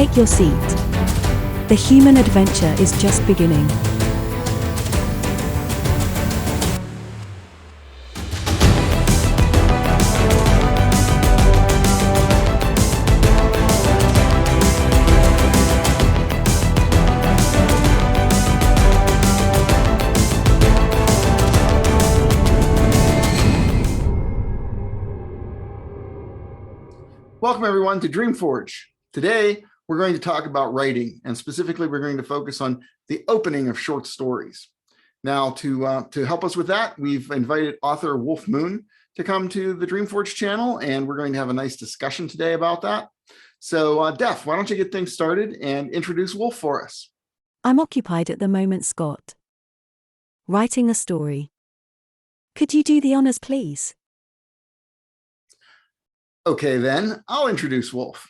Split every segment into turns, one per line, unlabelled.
Take your seat. The human adventure is just beginning.
Welcome everyone to DreamForge. Today, we're going to talk about writing, and specifically we're going to focus on the opening of short stories. Now, to help us with that, we've invited author Wulf Moon to come to the DreamForge channel, and we're going to have a nice discussion today about that. So, Def, why don't you get things started and introduce Wulf for us?
I'm occupied at the moment, Scott. Writing a story. Could you do the honors, please?
Okay, then, I'll introduce Wulf.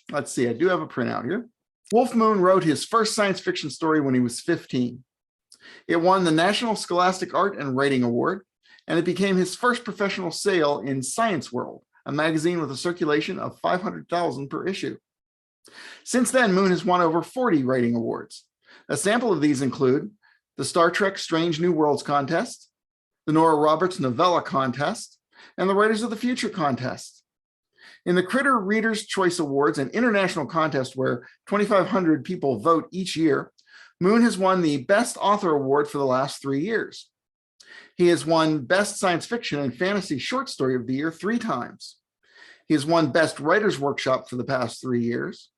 Let's see, I do have a printout here. Wulf Moon wrote his first science fiction story when he was 15. It won the National Scholastic Art and Writing Award, and it became his first professional sale in Science World, a magazine with a circulation of 500,000 per issue. Since then, Moon has won over 40 writing awards. A sample of these include the Star Trek Strange New Worlds Contest, the Nora Roberts Novella Contest, and the Writers of the Future Contest. In the Critter Reader's Choice Awards, an international contest where 2,500 people vote each year, Moon has won the Best Author Award for the last 3 years. He has won Best Science Fiction and Fantasy Short Story of the Year 3 times. He has won Best Writer's Workshop for the past 3 years.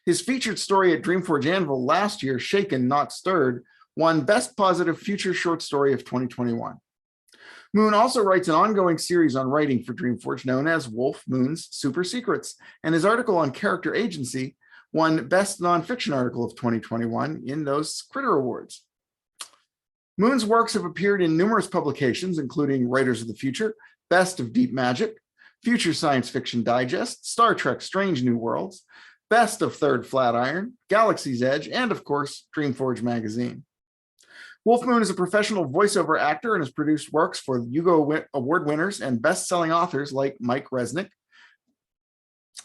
His featured story at DreamForge Anvil last year, Shaken Not Stirred, won Best Positive Future Short Story of 2021. Moon also writes an ongoing series on writing for DreamForge known as Wulf Moon's Super Secrets, and his article on character agency won Best Nonfiction Article of 2021 in those Critter Awards. Moon's works have appeared in numerous publications, including Writers of the Future, Best of Deep Magic, Future Science Fiction Digest, Star Trek Strange New Worlds, Best of Third Flatiron, Galaxy's Edge, and of course, DreamForge Magazine. Wulf Moon is a professional voiceover actor and has produced works for Hugo Award winners and best-selling authors like Mike Resnick,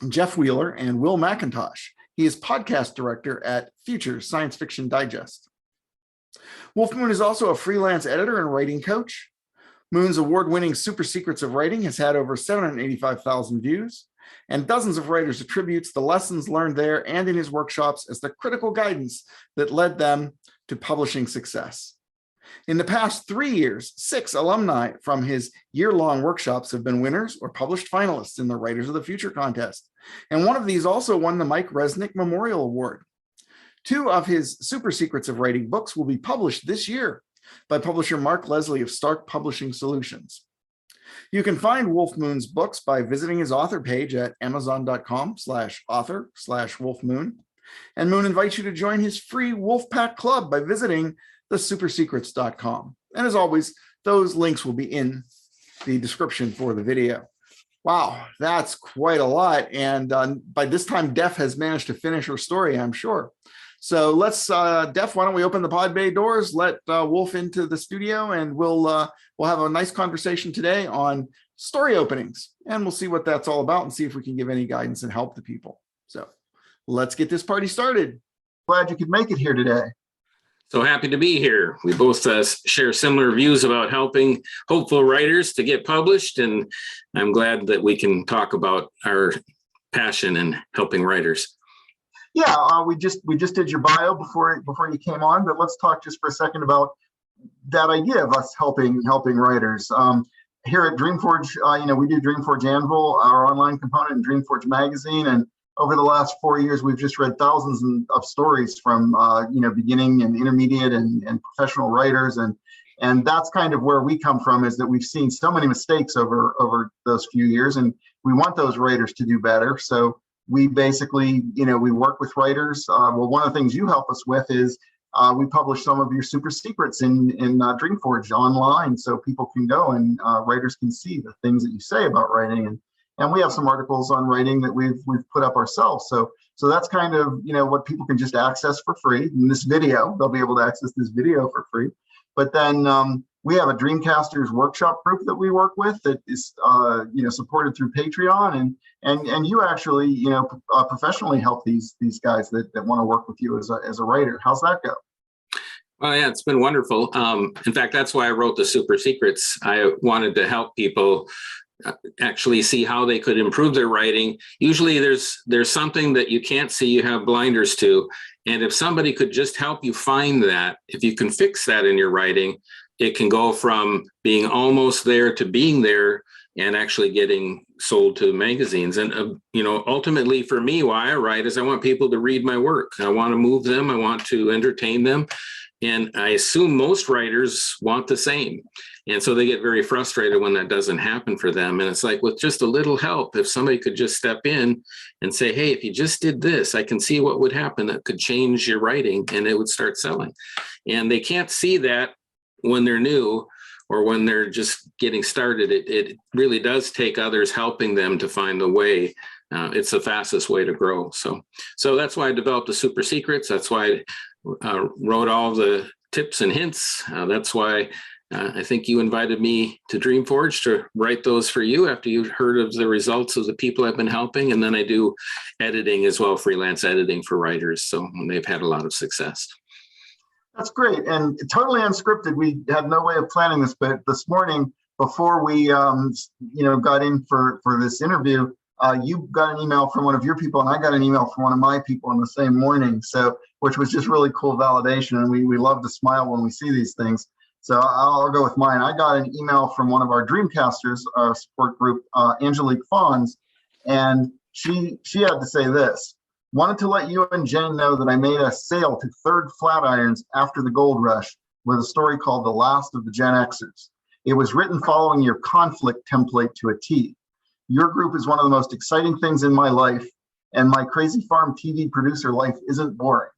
Jeff Wheeler, and Will McIntosh. He is podcast director at Future Science Fiction Digest. Wulf Moon is also a freelance editor and writing coach. Moon's award-winning Super Secrets of Writing has had over 785,000 views, and dozens of writers attributes the lessons learned there and in his workshops as the critical guidance that led them to publishing success. In the past 3 years, 6 alumni from his year-long workshops have been winners or published finalists in the Writers of the Future contest, and one of these also won the Mike Resnick Memorial Award. 2 of his Super Secrets of Writing books will be published this year by publisher Mark Leslie of Stark Publishing Solutions. You can find Wulf Moon's books by visiting his author page at amazon.com/author/Wulf Moon. And Moon invites you to join his free Wolf Pack Club by visiting thesupersecrets.com. And as always, those links will be in the description for the video. Wow, that's quite a lot. And by this time, Def has managed to finish her story, I'm sure. So let's, Def, why don't we open the pod bay doors, let Wulf into the studio, and we'll have a nice conversation today on story openings. And we'll see what that's all about and see if we can give any guidance and help to people. So let's get this party started. Glad you could make it here today.
So happy to be here. We both share similar views about helping hopeful writers to get published, and I'm glad that we can talk about our passion in helping writers.
Yeah, we just did your bio before you came on, but let's talk just for a second about that idea of us helping writers. Here at DreamForge, we do DreamForge Anvil, our online component, and DreamForge Magazine, and over the last 4 years, we've just read thousands of stories from beginning and intermediate and professional writers, and that's kind of where we come from, is that we've seen so many mistakes over those few years, and we want those writers to do better. So we basically, we work with writers. Well, one of the things you help us with is we publish some of your super secrets in DreamForge online, so people can go and writers can see the things that you say about writing, and we have some articles on writing that we've put up ourselves. So that's kind of what people can just access for free in this video. They'll be able to access this video for free. But then we have a Dreamcasters workshop group that we work with that is, supported through Patreon, and you actually, professionally help these guys that want to work with you as a writer. How's that go?
Well, yeah, it's been wonderful. In fact, that's why I wrote the Super Secrets. I wanted to help people actually see how they could improve their writing. Usually there's something that you can't see, you have blinders to. And if somebody could just help you find that, if you can fix that in your writing, it can go from being almost there to being there and actually getting sold to magazines. And, ultimately for me, why I write is I want people to read my work. I want to move them. I want to entertain them. And I assume most writers want the same. And so they get very frustrated when that doesn't happen for them. And it's like, with just a little help, if somebody could just step in and say, hey, if you just did this, I can see what would happen that could change your writing and it would start selling. And they can't see that when they're new or when they're just getting started. It really does take others helping them to find the way. It's the fastest way to grow. So that's why I developed the Super Secrets. That's why I wrote all the tips and hints. That's why I think you invited me to DreamForge to write those for you after you heard of the results of the people I've been helping. And then I do editing as well, freelance editing for writers. So they've had a lot of success.
That's great. And totally unscripted. We had no way of planning this, but this morning before we, got in for this interview, you got an email from one of your people and I got an email from one of my people in the same morning. So, which was just really cool validation. And we love to smile when we see these things. So I'll go with mine. I got an email from one of our Dreamcasters support group, Angelique Fawns, and she had to say this: wanted to let you and Jane know that I made a sale to Third Flatirons after the gold rush with a story called The Last of the Gen Xers. It was written following your conflict template to a T. Your group is one of the most exciting things in my life, and my Crazy Farm TV producer life isn't boring.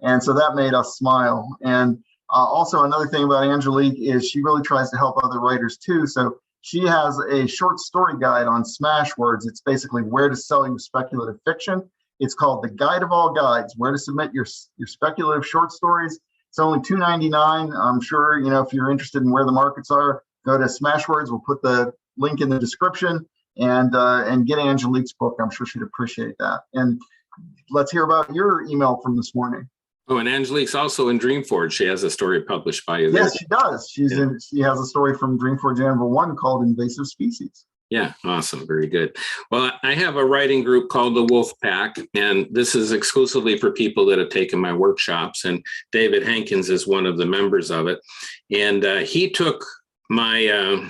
And so that made us smile. And also, another thing about Angelique is she really tries to help other writers too. So she has a short story guide on Smashwords. It's basically where to sell your speculative fiction. It's called The Guide of All Guides, where to submit your speculative short stories. It's only $2.99. I'm sure, if you're interested in where the markets are, go to Smashwords. We'll put the link in the description and get Angelique's book. I'm sure she'd appreciate that. And let's hear about your email from this morning.
Oh, and Angelique's also in DreamForge. She has a story published by you there.
Yes, she does. She has a story from DreamForge Annual 1 called Invasive Species.
Yeah, awesome. Very good. Well, I have a writing group called the Wolf Pack, and this is exclusively for people that have taken my workshops. And David Hankins is one of the members of it. And he took my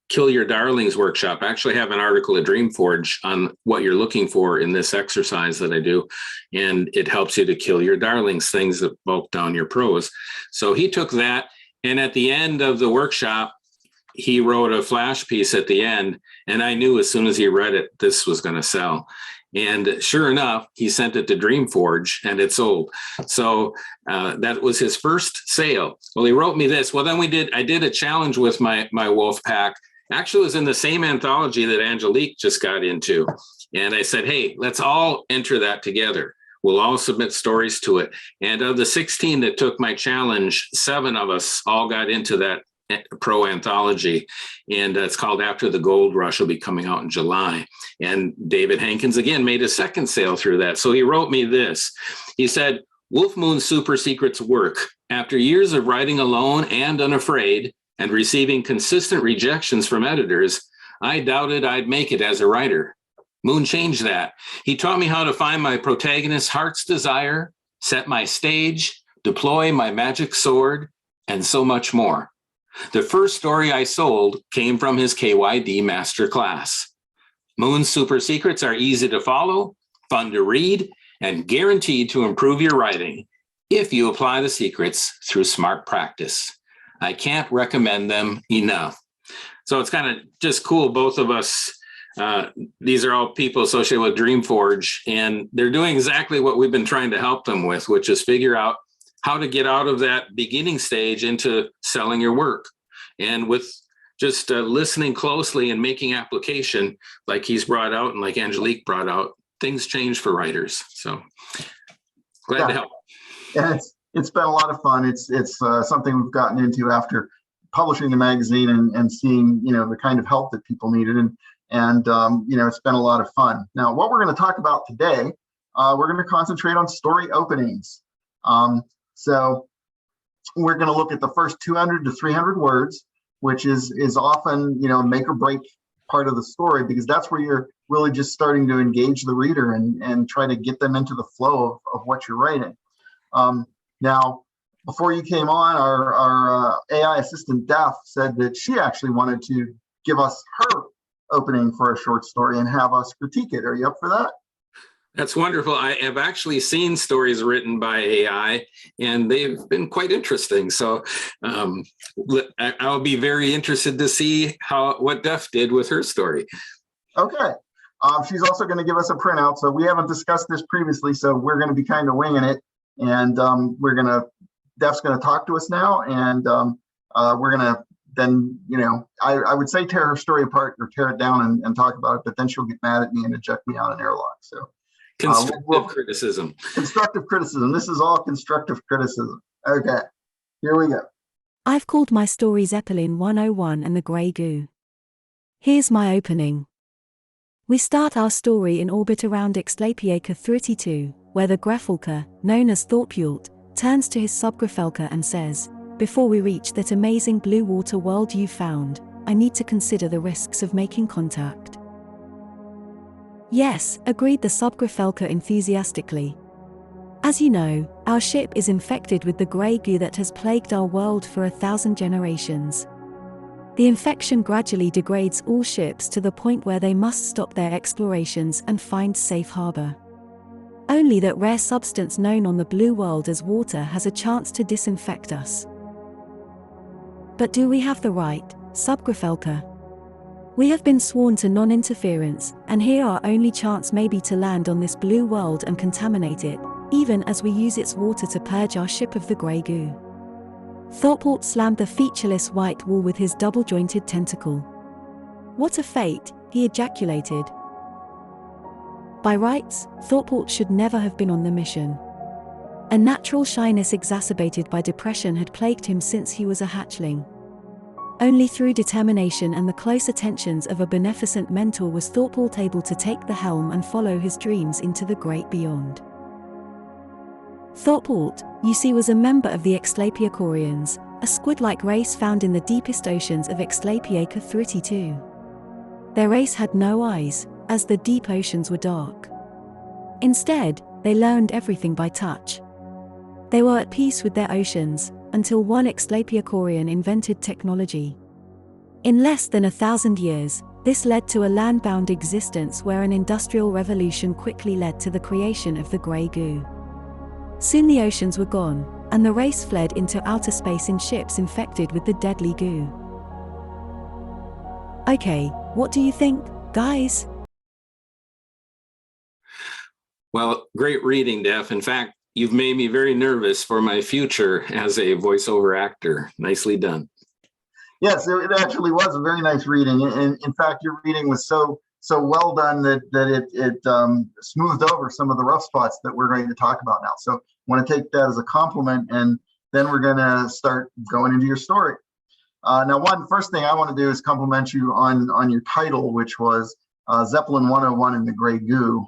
Kill Your Darlings workshop. I actually have an article at DreamForge on what you're looking for in this exercise that I do. And it helps you to kill your darlings, things that bulk down your prose. So he took that. And at the end of the workshop, he wrote a flash piece at the end. And I knew as soon as he read it, this was going to sell. And sure enough, he sent it to DreamForge and it sold. So that was his first sale. Well, he wrote me this. Well, then I did a challenge with my Wolf Pack. Actually, it was in the same anthology that Angelique just got into. And I said, hey, let's all enter that together. We'll all submit stories to it. And of the 16 that took my challenge, 7 of us all got into that pro anthology. And it's called After the Gold Rush. Will be coming out in July. And David Hankins, again, made a second sale through that. So he wrote me this. He said, Wulf Moon's Super Secrets work. After years of writing alone and unafraid, and receiving consistent rejections from editors, I doubted I'd make it as a writer. Moon changed that. He taught me how to find my protagonist's heart's desire, set my stage, deploy my magic sword, and so much more. The first story I sold came from his KYD masterclass. Moon's Super Secrets are easy to follow, fun to read, and guaranteed to improve your writing if you apply the secrets through smart practice. I can't recommend them enough. So it's kind of just cool. Both of us, these are all people associated with DreamForge, and they're doing exactly what we've been trying to help them with, which is figure out how to get out of that beginning stage into selling your work. And with just listening closely and making application, like he's brought out and like Angelique brought out, things change for writers. So glad to help.
Yeah, it's been a lot of fun. It's something we've gotten into after publishing the magazine and seeing, the kind of help that people needed. And it's been a lot of fun. Now, what we're going to talk about today, we're going to concentrate on story openings. So we're going to look at the first 200 to 300 words, which is often, make or break part of the story, because that's where you're really just starting to engage the reader and try to get them into the flow of what you're writing. Now, before you came on, our AI assistant, Daph, said that she actually wanted to give us her opening for a short story and have us critique it. Are you up for that?
That's wonderful. I have actually seen stories written by AI, and they've been quite interesting. So I'll be very interested to see what Daph did with her story.
Okay. She's also going to give us a printout. So we haven't discussed this previously, so we're going to be kind of winging it. And Daph's going to talk to us now, and we're going to then, I would say tear her story apart or tear it down and talk about it, but then she'll get mad at me and eject me out an airlock. So
constructive criticism.
Constructive criticism. This is all constructive criticism. Okay, here we go.
I've called my story Zeppelin 101 and the Grey Goo. Here's my opening. We start our story in orbit around Extlapiakor XXXII, where the grefelker, known as Thorpualt, turns to his subgrefelker and says, "Before we reach that amazing blue water world you found, I need to consider the risks of making contact." "Yes," agreed the subgrefelker enthusiastically. "As you know, our ship is infected with the grey goo that has plagued our world for 1,000 generations. The infection gradually degrades all ships to the point where they must stop their explorations and find safe harbor. Only that rare substance known on the blue world as water has a chance to disinfect us. But do we have the right, subgrefelker? We have been sworn to non-interference, and here our only chance may be to land on this blue world and contaminate it, even as we use its water to purge our ship of the grey goo." Thorpualt slammed the featureless white wall with his double-jointed tentacle. "What a fate," he ejaculated. By rights, Thorpualt should never have been on the mission. A natural shyness exacerbated by depression had plagued him since he was a hatchling. Only through determination and the close attentions of a beneficent mentor was Thorpualt able to take the helm and follow his dreams into the great beyond. Thorpualt, you see, was a member of the Extlapiakorians, a squid-like race found in the deepest oceans of Extlapiakor XXXII. Their race had no eyes, as the deep oceans were dark. Instead, they learned everything by touch. They were at peace with their oceans, until one Extlapiakorian invented technology. In less than 1,000 years, this led to a land-bound existence where an industrial revolution quickly led to the creation of the grey goo. Soon the oceans were gone, and the race fled into outer space in ships infected with the deadly goo. Okay, what do you think, guys?
Well, great reading, Daph. In fact, you've made me very nervous for my future as a voiceover actor. Nicely done.
Yes, it actually was a very nice reading. And in fact, your reading was so well done that it smoothed over some of the rough spots that we're going to talk about now. So I want to take that as a compliment, and then we're going to start going into your story. Now, first thing I want to do is compliment you on your title, which was Zeppelin 101 and the Grey Goo.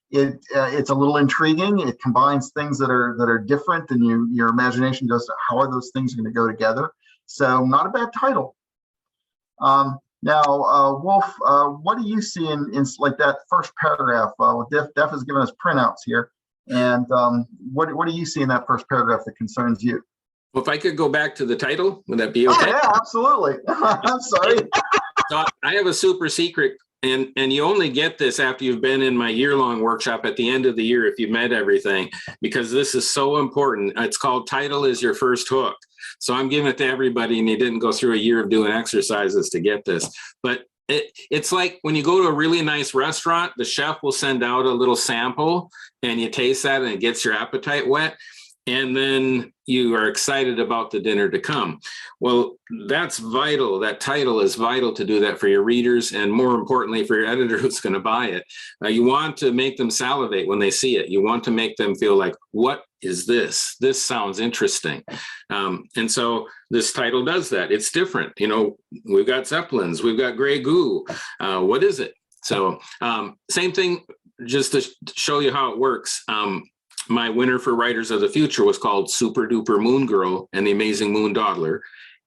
It's a little intriguing. It combines things that are different, and your imagination goes to how are those things going to go together. So not a bad title. Now, Wulf, what do you see in like that first paragraph? Daph has given us printouts here, and what do you see in that first paragraph that concerns you?
Well, if I could go back to the title, would that be okay?
Oh, yeah, absolutely. I'm sorry.
So I have a super secret, and you only get this after you've been in my year-long workshop at the end of the year if you've met everything, because this is so important. It's called Title is Your First Hook. So I'm giving it to everybody, and you didn't go through a year of doing exercises to get this. But it's like when you go to a really nice restaurant, the chef will send out a little sample, and you taste that, and it gets your appetite wet. And then you are excited about the dinner to come. Well, that's vital. That title is vital to do that for your readers, and more importantly, for your editor who's going to buy it. You want to make them salivate when they see it. You want to make them feel like, what is this? This sounds interesting. And so this title does that. It's different. You know, we've got Zeppelins, we've got gray goo. What is it? So same thing, just to show you how it works. My winner for Writers of the Future was called Super Duper Moon Girl and the Amazing Moon Dawdler.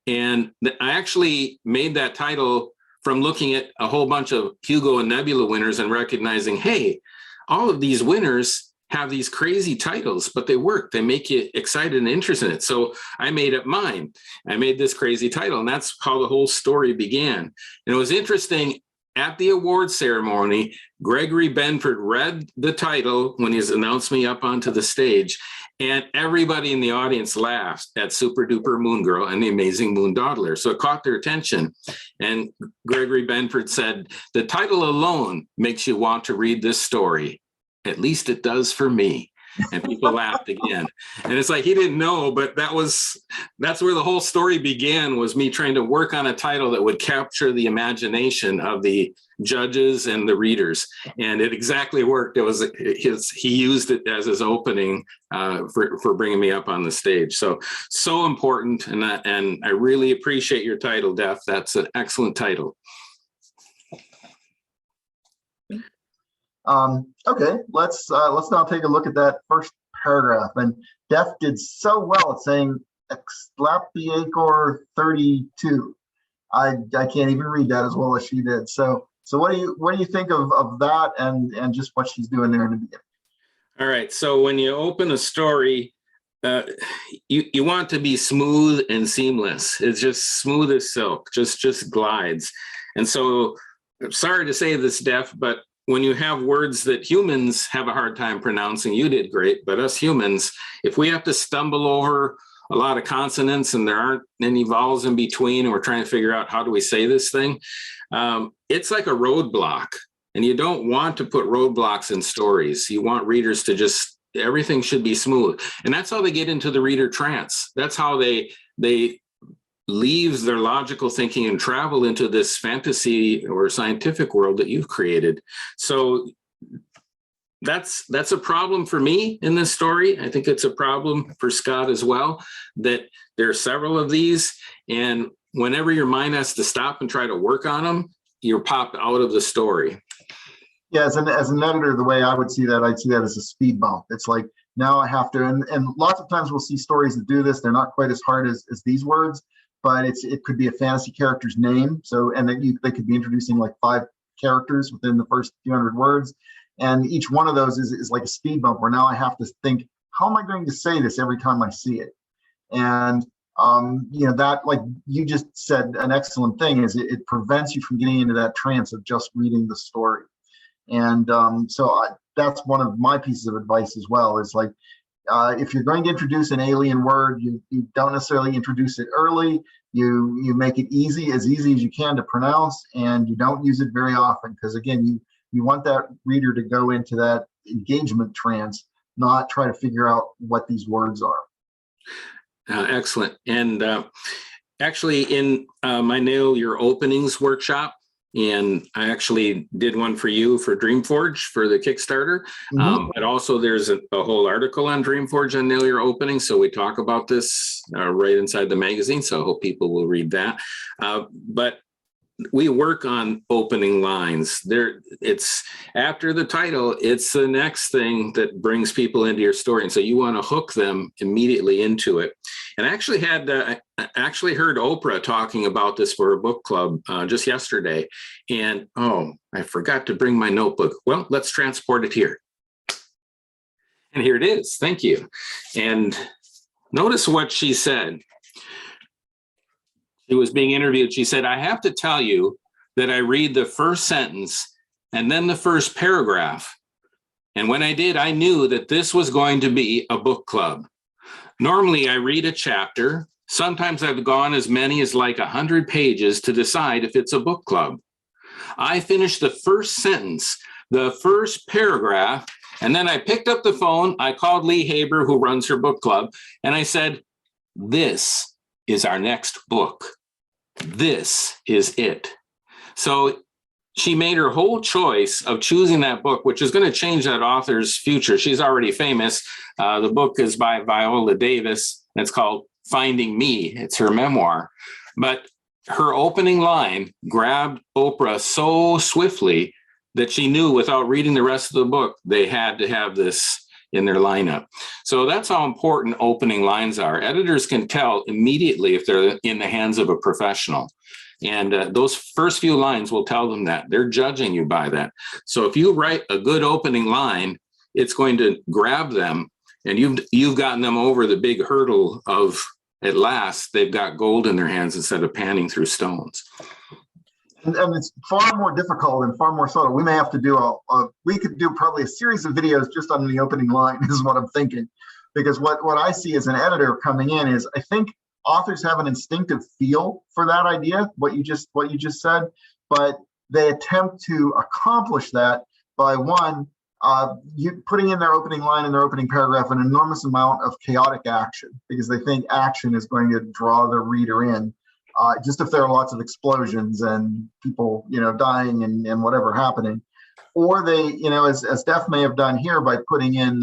And I actually made that title from looking at a whole bunch of Hugo and Nebula winners and recognizing, hey, all of these winners have these crazy titles, but they work. They make you excited and interested in it. So I made it mine. I made this crazy title, and that's how the whole story began. And it was interesting. At the award ceremony, Gregory Benford read the title when he's announced me up onto the stage, and everybody in the audience laughed at Super Duper Moon Girl and the Amazing Moon Dawdler. So it caught their attention. And Gregory Benford said, the title alone makes you want to read this story. At least it does for me. And people laughed again. And it's like he didn't know, but that's where the whole story began, was me trying to work on a title that would capture the imagination of the judges and the readers. And it exactly worked. It was he used it as his opening for bringing me up on the stage. So important. And I really appreciate your title, Def. That's an excellent title.
Okay, let's now take a look at that first paragraph. And Def did so well at saying Extlapiakor 32. I can't even read that as well as she did. So what do you think of that and just what she's doing there in the beginning?
All right. So when you open a story, you want to be smooth and seamless. It's just smooth as silk, just glides. And so, sorry to say this, Def, but when you have words that humans have a hard time pronouncing, you did great, but us humans, if we have to stumble over a lot of consonants and there aren't any vowels in between, and we're trying to figure out how do we say this thing, it's like a roadblock. And you don't want to put roadblocks in stories. You want readers to everything should be smooth. And that's how they get into the reader trance. That's how they leaves their logical thinking and travel into this fantasy or scientific world that you've created. So that's a problem for me in this story. I think it's a problem for Scott as well, that there are several of these, and whenever your mind has to stop and try to work on them, you're popped out of the story.
Yeah, as an editor, the way I would see that, I'd see that as a speed bump. It's like, now I have to, and lots of times we'll see stories that do this. They're not quite as hard as these words, but it could be a fantasy character's name. So, and then they could be introducing like 5 characters within the first few hundred words. And each one of those is like a speed bump where now I have to think, how am I going to say this every time I see it? And, that, like you just said, an excellent thing is it prevents you from getting into that trance of just reading the story. And that's one of my pieces of advice as well, is like, if you're going to introduce an alien word, you don't necessarily introduce it early. You make it easy as you can to pronounce, and you don't use it very often, because again, you want that reader to go into that engagement trance, not try to figure out what these words are.
Excellent. And actually in my Nail Your Openings workshop, and I actually did one for you for DreamForge for the Kickstarter. But also there's a whole article on DreamForge on Nail Your Opening. So we talk about this right inside the magazine. So I hope people will read that. But we work on opening lines. It's after the title, it's the next thing that brings people into your story. And so you want to hook them immediately into it. And I actually heard Oprah talking about this for a book club just yesterday. And I forgot to bring my notebook. Well, let's transport it here. And here it is. Thank you. And notice what she said. She was being interviewed. She said, I have to tell you that I read the first sentence and then the first paragraph. And when I did, I knew that this was going to be a book club. Normally, I read a chapter. Sometimes I've gone as many as like 100 pages to decide if it's a book club. I finished the first sentence, the first paragraph, and then I picked up the phone. I called Lee Haber, who runs her book club, and I said, this is our next book. This is it. So she made her whole choice of choosing that book, which is going to change that author's future. She's already famous. The book is by Viola Davis. And it's called Finding Me. It's her memoir. But her opening line grabbed Oprah so swiftly that she knew without reading the rest of the book, they had to have this in their lineup. So that's how important opening lines are. Editors can tell immediately if they're in the hands of a professional. And those first few lines will tell them that. They're judging you by that. So if you write a good opening line, it's going to grab them, and you've gotten them over the big hurdle of, at last, they've got gold in their hands instead of panning through stones.
And it's far more difficult and far more subtle. We may have to do we could do probably a series of videos just on the opening line is what I'm thinking. Because what I see as an editor coming in is, I think authors have an instinctive feel for that idea, what you just said, but they attempt to accomplish that by you putting in their opening line in their opening paragraph an enormous amount of chaotic action, because they think action is going to draw the reader in. Just if there are lots of explosions and people, dying and whatever happening, or they, as Def may have done here by putting in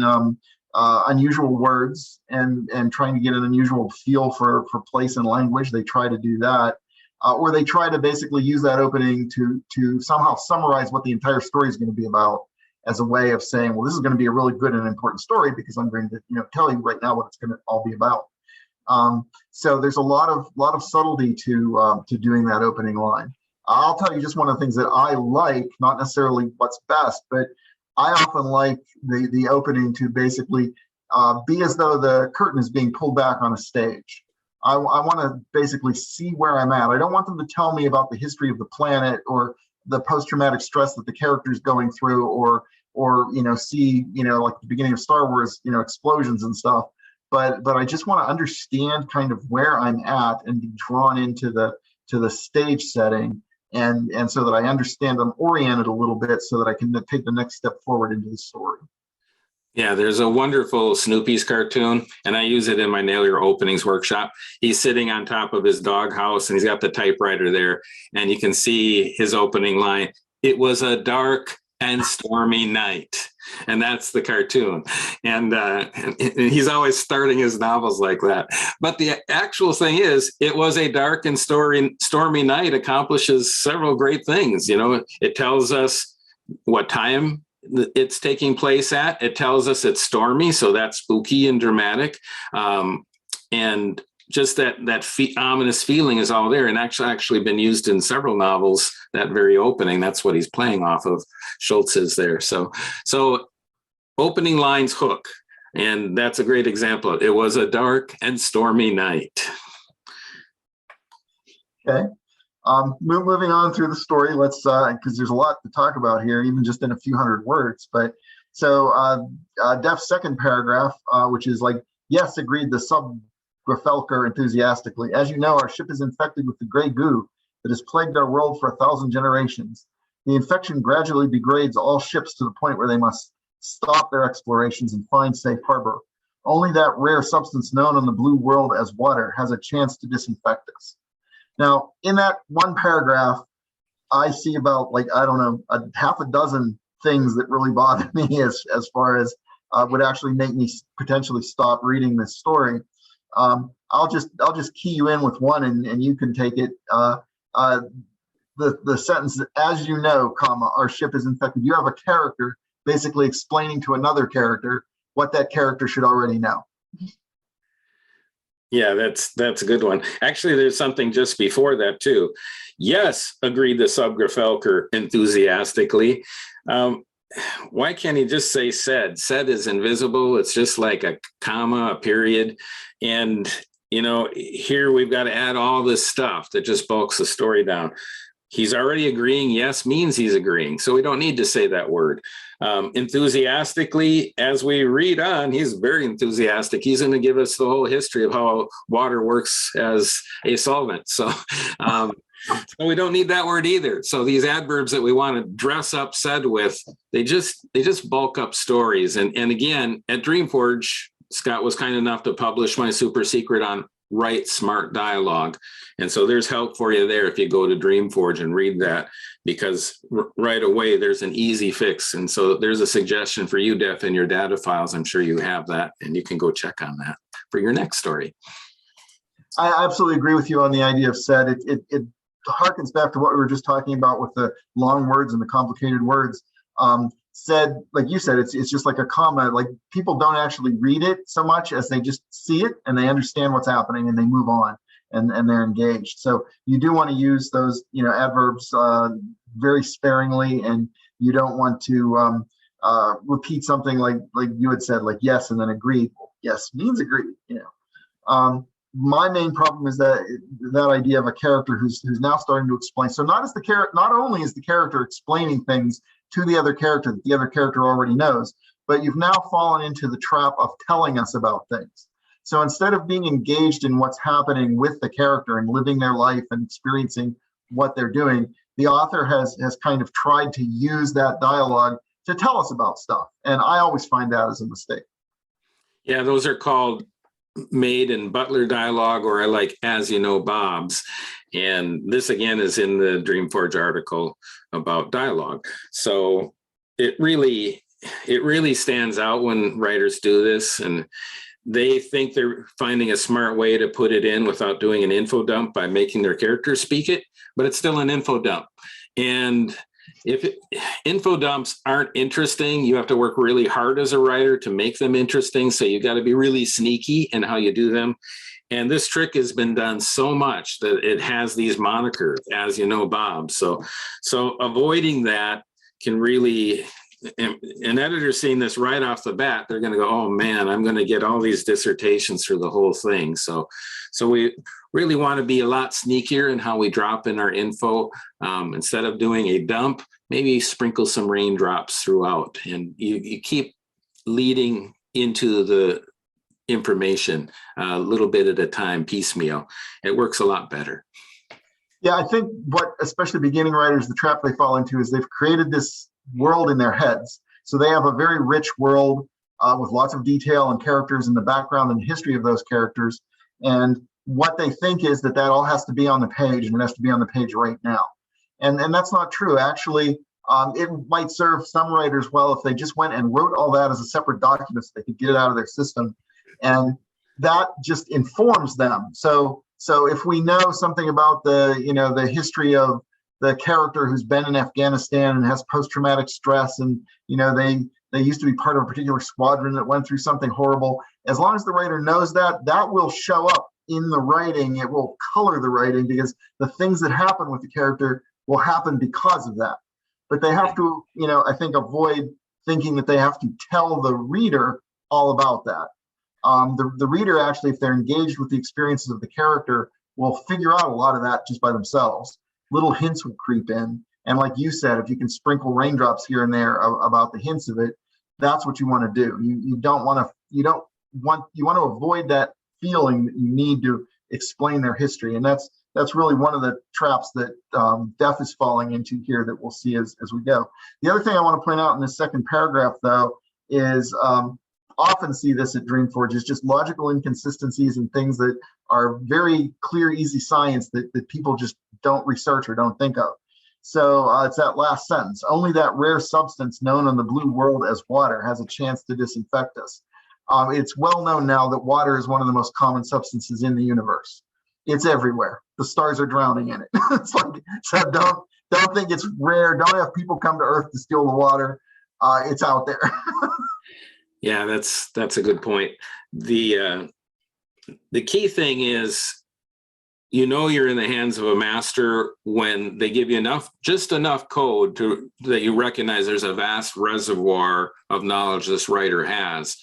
unusual words and trying to get an unusual feel for place and language. They try to do that, or they try to basically use that opening to somehow summarize what the entire story is going to be about, as a way of saying, well, this is going to be a really good and important story because I'm going to tell you right now what it's going to all be about. So there's a lot of subtlety to doing that opening line. I'll tell you just one of the things that I like, not necessarily what's best, but I often like the opening to basically be as though the curtain is being pulled back on a stage. I want to basically see where I'm at. I don't want them to tell me about the history of the planet or the post-traumatic stress that the character's going through, or see like the beginning of Star Wars, explosions and stuff. But I just want to understand kind of where I'm at and be drawn into the stage setting, and so that I understand I'm oriented a little bit so that I can take the next step forward into the story.
Yeah, there's a wonderful Snoopy's cartoon, and I use it in my Nail Your Openings workshop. He's sitting on top of his doghouse, and he's got the typewriter there, and you can see his opening line, "It was a dark and stormy night." And that's the cartoon. And he's always starting his novels like that. But the actual thing is, it was a dark and stormy night accomplishes several great things. It tells us what time it's taking place at. It tells us it's stormy, so that's spooky and dramatic. And just that ominous feeling is all there, and actually been used in several novels. That very opening, that's what he's playing off of. Schultz is there. So opening lines hook, and that's a great example. It was a dark and stormy night. Okay.
Moving on through the story, let's because there's a lot to talk about here, even just in a few hundred words. But so Def's second paragraph, which is like, yes, agreed the subgrefelker enthusiastically. As you know, our ship is infected with the gray goo that has plagued our world for 1,000 generations. The infection gradually degrades all ships to the point where they must stop their explorations and find safe harbor. Only that rare substance known on the blue world as water has a chance to disinfect us. Now, in that one paragraph, I see about a half a dozen things that really bother me as far as would actually make me potentially stop reading this story. I'll just key you in with one, and you can take it. The sentence, as you know, comma, our ship is infected. You have a character basically explaining to another character what that character should already know.
Yeah, that's a good one. Actually, there's something just before that too. Yes, agreed the subgrefelker enthusiastically. Why can't he just say said? Said is invisible. It's just like a comma, a period. And, here we've got to add all this stuff that just bulks the story down. He's already agreeing. Yes means he's agreeing. So we don't need to say that word. Enthusiastically, as we read on, he's very enthusiastic. He's going to give us the whole history of how water works as a solvent. So we don't need that word either. So these adverbs that we want to dress up said with, they just bulk up stories. And again, at DreamForge, Scott was kind enough to publish my super secret on write smart dialogue. And so there's help for you there if you go to DreamForge and read that, because right away there's an easy fix. And so there's a suggestion for you, Def, in your data files. I'm sure you have that, and you can go check on that for your next story.
I absolutely agree with you on the idea of set. It harkens back to what we were just talking about with the long words and the complicated words. Said, like you said, it's just like a comma. Like, people don't actually read it so much as they just see it and they understand what's happening and they move on and they're engaged. So you do want to use those, adverbs very sparingly, and you don't want to repeat something like you had said, like yes and then agreed. Yes means agreed. My main problem is that idea of a character who's now starting to explain. So not only is the character explaining things to the other character that the other character already knows, but you've now fallen into the trap of telling us about things. So instead of being engaged in what's happening with the character and living their life and experiencing what they're doing, the author has kind of tried to use that dialogue to tell us about stuff. And I always find that as a mistake.
Yeah, those are called maid and butler dialogue, or I like as you know Bob's. And this again is in the DreamForge article about dialogue. So it really stands out when writers do this, and they think they're finding a smart way to put it in without doing an info dump by making their characters speak it, but it's still an info dump. And if info dumps aren't interesting, you have to work really hard as a writer to make them interesting. So you got to be really sneaky in how you do them. And this trick has been done so much that it has these monikers, as you know, Bob. So avoiding that can really, an editor seeing this right off the bat, they're going to go, oh man, I'm going to get all these dissertations through the whole thing. So we really want to be a lot sneakier in how we drop in our info. Instead of doing a dump, maybe sprinkle some raindrops throughout, and you keep leading into the information a little bit at a time, piecemeal. It works a lot better.
Yeah, I think what especially beginning writers, the trap they fall into is they've created this world in their heads. So they have a very rich world with lots of detail and characters in the background and history of those characters. And what they think is that all has to be on the page, and it has to be on the page right now. And that's not true. Actually, it might serve some writers well if they just went and wrote all that as a separate document so they could get it out of their system. And that just informs them. So if we know something about the history of the character who's been in Afghanistan and has post-traumatic stress, and they used to be part of a particular squadron that went through something horrible, as long as the writer knows that will show up in the writing. It will color the writing, because the things that happen with the character will happen because of that. But they have to, I think, avoid thinking that they have to tell the reader all about that. The reader, actually, if they're engaged with the experiences of the character, will figure out a lot of that just by themselves. Little hints will creep in. And like you said, if you can sprinkle raindrops here and there about the hints of it, that's what you want to do. You want to avoid that feeling that you need to explain their history. And that's really one of the traps that Def is falling into here that we'll see as we go. The other thing I want to point out in this second paragraph, though, is often see this at DreamForge is just logical inconsistencies and things that are very clear, easy science that people just don't research or don't think of. So it's that last sentence. Only that rare substance known on the blue world as water has a chance to disinfect us. It's well known now that water is one of the most common substances in the universe. It's everywhere. The stars are drowning in it. It's like, so don't think it's rare. Don't have people come to Earth to steal the water. It's out there.
Yeah, that's a good point. The key thing is, you're in the hands of a master when they give you just enough code that you recognize there's a vast reservoir of knowledge this writer has,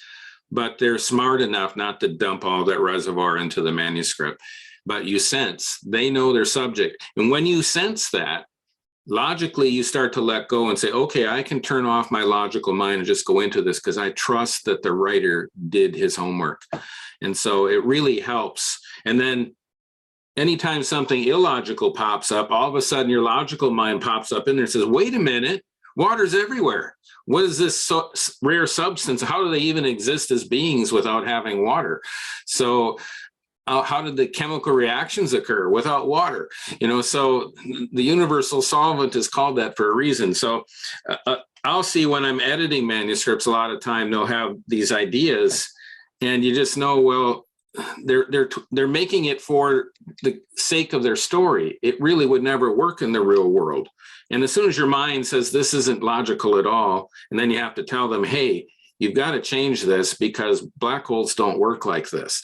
but they're smart enough not to dump all that reservoir into the manuscript. But you sense they know their subject. And when you sense that, logically, you start to let go and say, okay, I can turn off my logical mind and just go into this because I trust that the writer did his homework. And so it really helps. And then anytime something illogical pops up, all of a sudden your logical mind pops up in there and says, wait a minute, water's everywhere. What is this rare substance? How do they even exist as beings without having water? So how did the chemical reactions occur without water? So the universal solvent is called that for a reason. So I'll see when I'm editing manuscripts, a lot of time they'll have these ideas, and you just know, well, they're making it for the sake of their story. It really would never work in the real world. And as soon as your mind says this isn't logical at all, and then you have to tell them, hey, you've got to change this because black holes don't work like this.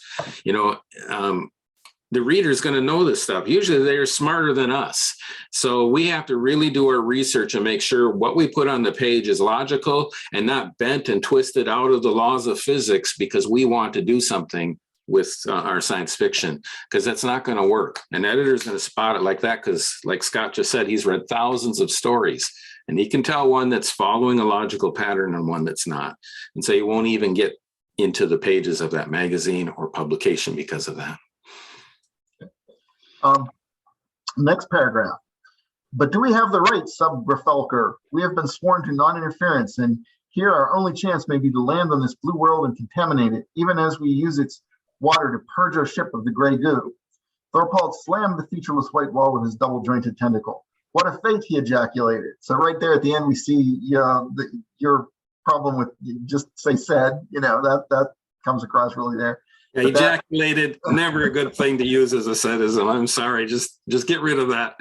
The reader's going to know this stuff. Usually they're smarter than us. So we have to really do our research and make sure what we put on the page is logical and not bent and twisted out of the laws of physics because we want to do something with our science fiction, because that's not going to work. An editor's going to spot it like that because, like Scott just said, he's read thousands of stories. And he can tell one that's following a logical pattern and one that's not. And so he won't even get into the pages of that magazine or publication because of that.
Next paragraph. But do we have the right, subgrefelker? We have been sworn to non-interference, and here our only chance may be to land on this blue world and contaminate it, even as we use its water to purge our ship of the gray goo. Thorpualt slammed the featureless white wall with his double-jointed tentacle. What a fate, he ejaculated. So right there at the end, we see your problem with just say said, that comes across really there.
Yeah, ejaculated, never a good thing to use as a sadism. I'm sorry, just get rid of that.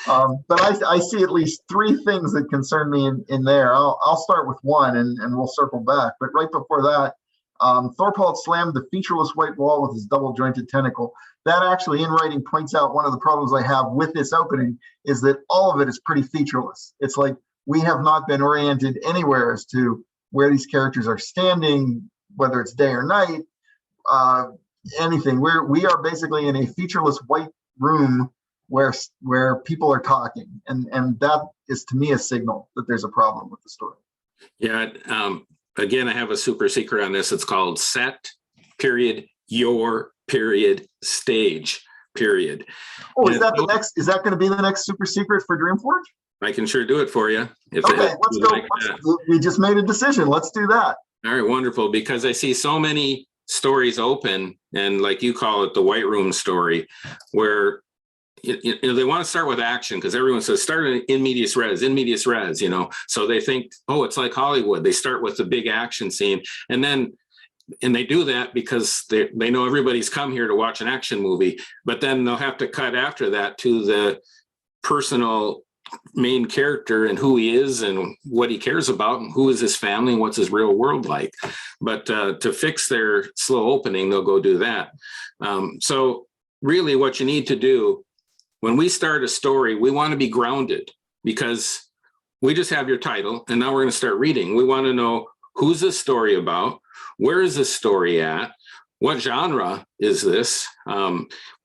But I see at least three things that concern me in there. I'll start with one and we'll circle back. But right before that, Thorpualt slammed the featureless white wall with his double-jointed tentacle. That actually, in writing, points out one of the problems I have with this opening is that all of it is pretty featureless. It's like we have not been oriented anywhere as to where these characters are standing, whether it's day or night, anything. We are basically in a featureless white room where people are talking, and that is to me a signal that there's a problem with the story.
Yeah. Again, I have a super secret on this. It's called set, period, your, period, stage, period.
Oh, is that going to be the next super secret for DreamForge?
I can sure do it for you.
Okay, let's go. We just made a decision. Let's do that.
All right, wonderful. Because I see so many stories open, and like you call it, the white room story, where they want to start with action because everyone says start in medias res, so they think, oh, it's like Hollywood. They start with the big action scene, and they do that because they know everybody's come here to watch an action movie, but then they'll have to cut after that to the personal main character and who he is and what he cares about and who is his family and what's his real world like. But to fix their slow opening, they'll go do that. So really what you need to do when we start a story, we want to be grounded because we just have your title and now we're going to start reading. We want to know who's this story about? Where is this story at? What genre is this?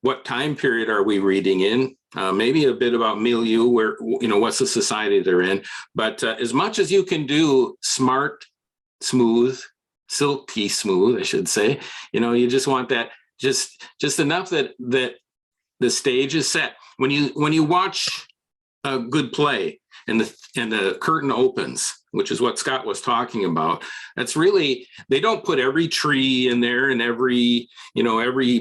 What time period are we reading in? Maybe a bit about milieu, where, what's the society they're in. But as much as you can do smart, smooth, silky smooth, I should say, you just want that just enough that the stage is set. When you watch a good play and the curtain opens, which is what Scott was talking about, that's really, they don't put every tree in there and every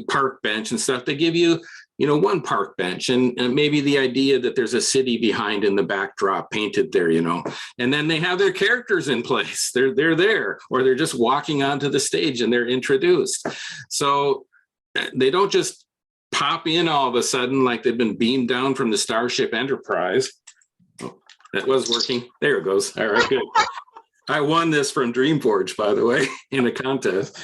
park bench and stuff. They give you, one park bench and maybe the idea that there's a city behind in the backdrop painted there, and then they have their characters in place. They're there, or they're just walking onto the stage and they're introduced. So they don't just pop in all of a sudden like they've been beamed down from the Starship Enterprise. Oh, that was working. There it goes. All right, good. I won this from DreamForge, by the way, in a contest.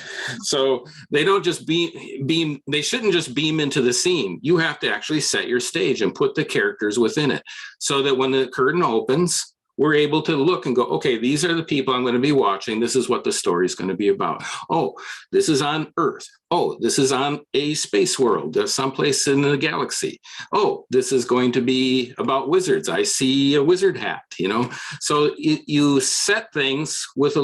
So they don't just beam, they shouldn't just beam into the scene. You have to actually set your stage and put the characters within it so that when the curtain opens, we're able to look and go, okay, these are the people I'm going to be watching. This is what the story is going to be about. Oh, this is on Earth. Oh, this is on a space world, someplace in the galaxy. Oh, this is going to be about wizards. I see a wizard hat, So you set things with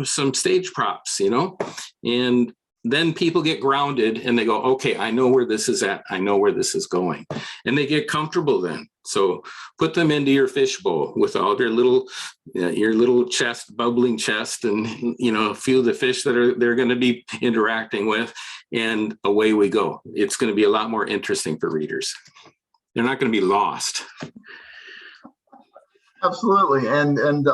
some stage props, and then people get grounded and they go, okay, I know where this is at. I know where this is going. And they get comfortable then. So put them into your fishbowl with all their your little chest, bubbling chest, and, a few of the fish that they're going to be interacting with. and away we go. It's going to be a lot more interesting for readers. They're not going to be lost.
Absolutely. And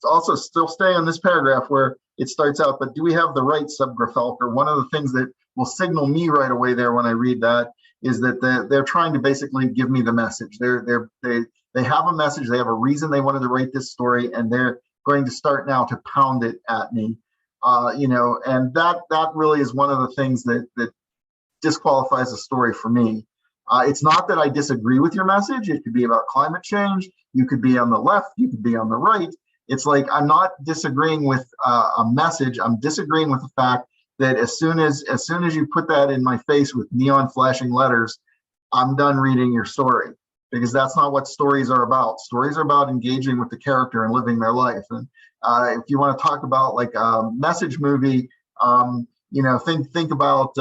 also still stay on this paragraph where it starts out, but do we have the right subgrefelker? One of the things that will signal me right away there when I read that is that they're trying to basically give me the message. They have a message. They have a reason they wanted to write this story, and they're going to start now to pound it at me. And that really is one of the things that disqualifies a story for me. It's not that I disagree with your message. It could be about climate change. You could be on the left. You could be on the right. It's like, I'm not disagreeing with a message. I'm disagreeing with the fact that as soon as you put that in my face with neon flashing letters, I'm done reading your story, because that's not what stories are about. Stories are about engaging with the character and living their life. And if you want to talk about like a message movie, think about